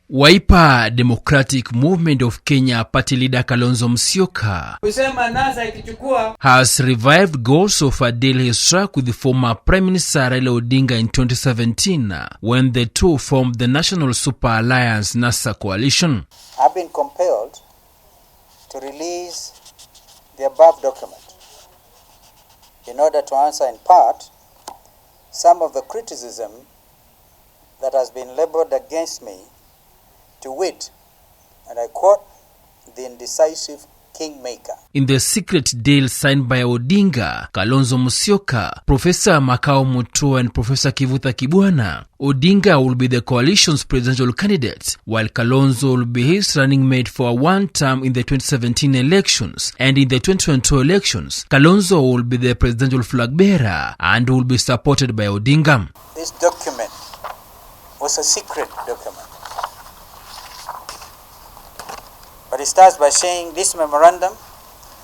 Wiper Democratic Movement of Kenya Party Leader Kalonzo Musyoka has revived goals of a deal he struck with the former Prime Minister Raila Odinga in 2017 when the two formed the National Super Alliance NASA coalition. I've been compelled to release the above document in order to answer in part some of the criticism that has been leveled against me, to wit, and I quote, the indecisive kingmaker. In the secret deal signed by Odinga, Kalonzo Musyoka, Professor Makao Mutua and Professor Kivuta Kibwana, Odinga will be the coalition's presidential candidate, while Kalonzo will be his running mate for one term in the 2017 elections, and in the 2022 elections, Kalonzo will be the presidential flag bearer and will be supported by Odinga. This document was a secret document. But it starts by saying this memorandum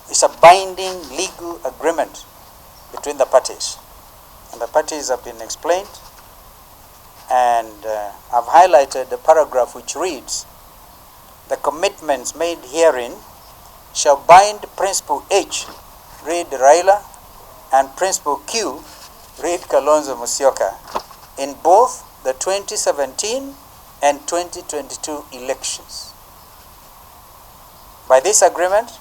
is a binding legal agreement between the parties. And the parties have been explained, and I've highlighted the paragraph which reads, the commitments made herein shall bind Principle H, read Raila, and Principle Q, read Kalonzo Musyoka, in both the 2017 and 2022 elections. By this agreement,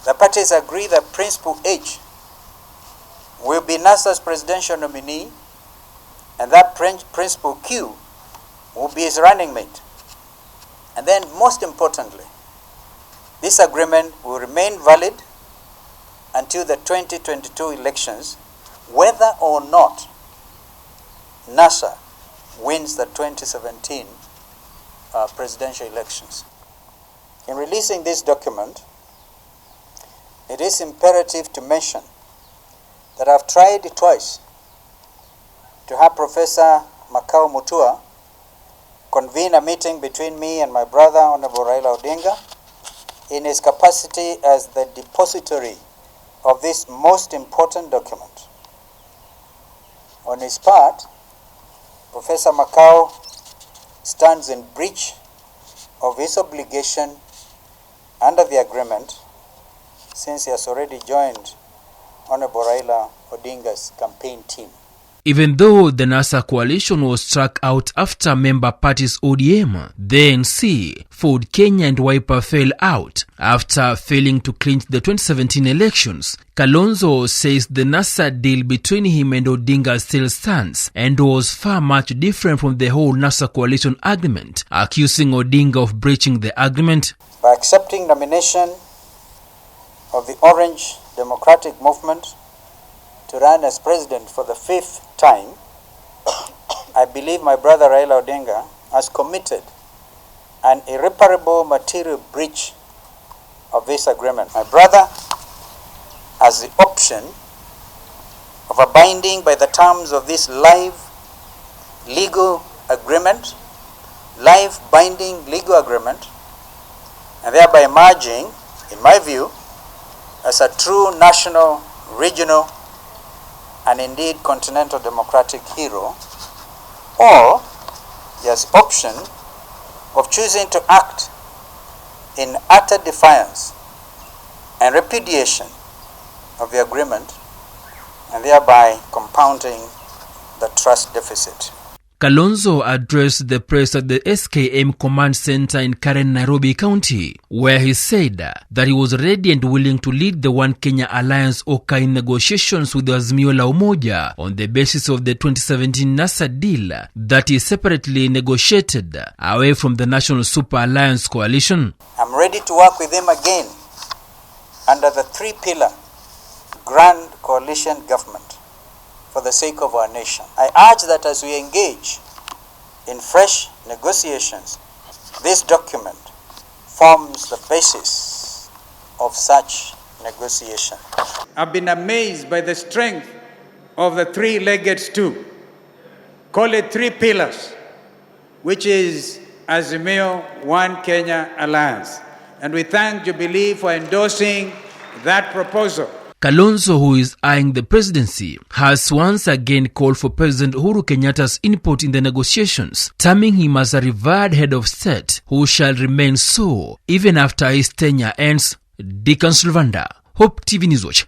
the parties agree that Principle H will be NASA's presidential nominee, and that Principle Q will be his running mate. And then, most importantly, this agreement will remain valid until the 2022 elections, whether or not NASA wins the 2017 presidential elections. In releasing this document, it is imperative to mention that I've tried twice to have Professor Makao Mutua convene a meeting between me and my brother, Honorable Raila Odinga, in his capacity as the depository of this most important document. On his part, Professor Makao stands in breach of his obligation under the agreement, since he has already joined Honorable Raila Odinga's campaign team. Even though the NASA coalition was struck out after member parties ODM, the ANC, Ford Kenya and Wiper fell out after failing to clinch the 2017 elections, Kalonzo says the NASA deal between him and Odinga still stands and was far much different from the whole NASA coalition agreement, accusing Odinga of breaching the agreement. By accepting nomination of the Orange Democratic Movement to run as president for the 5th time, I believe my brother Raila Odinga has committed an irreparable material breach of this agreement. My brother has the option of abiding by the terms of this live legal agreement, live binding legal agreement, and thereby emerging, in my view, as a true national, regional, and indeed continental democratic hero, or he has the option of choosing to act in utter defiance and repudiation of the agreement, and thereby compounding the trust deficit. Kalonzo addressed the press at the SKM Command Center in Karen, Nairobi County, where he said that he was ready and willing to lead the One Kenya Alliance OKA in negotiations with the Azimio la Umoja on the basis of the 2017 NASA deal that he separately negotiated away from the National Super Alliance coalition. I'm ready to work with him again under the three-pillar Grand Coalition government for the sake of our nation. I urge that as we engage in fresh negotiations, this document forms the basis of such negotiation. I've been amazed by the strength of the three-legged stool. Call it three pillars, which is Azimio One Kenya Alliance. And we thank Jubilee for endorsing that proposal. Kalonzo, who is eyeing the presidency, has once again called for President Uhuru Kenyatta's input in the negotiations, terming him as a revered head of state who shall remain so even after his tenure ends. Deacon Sylvander, Hope TV News Watch.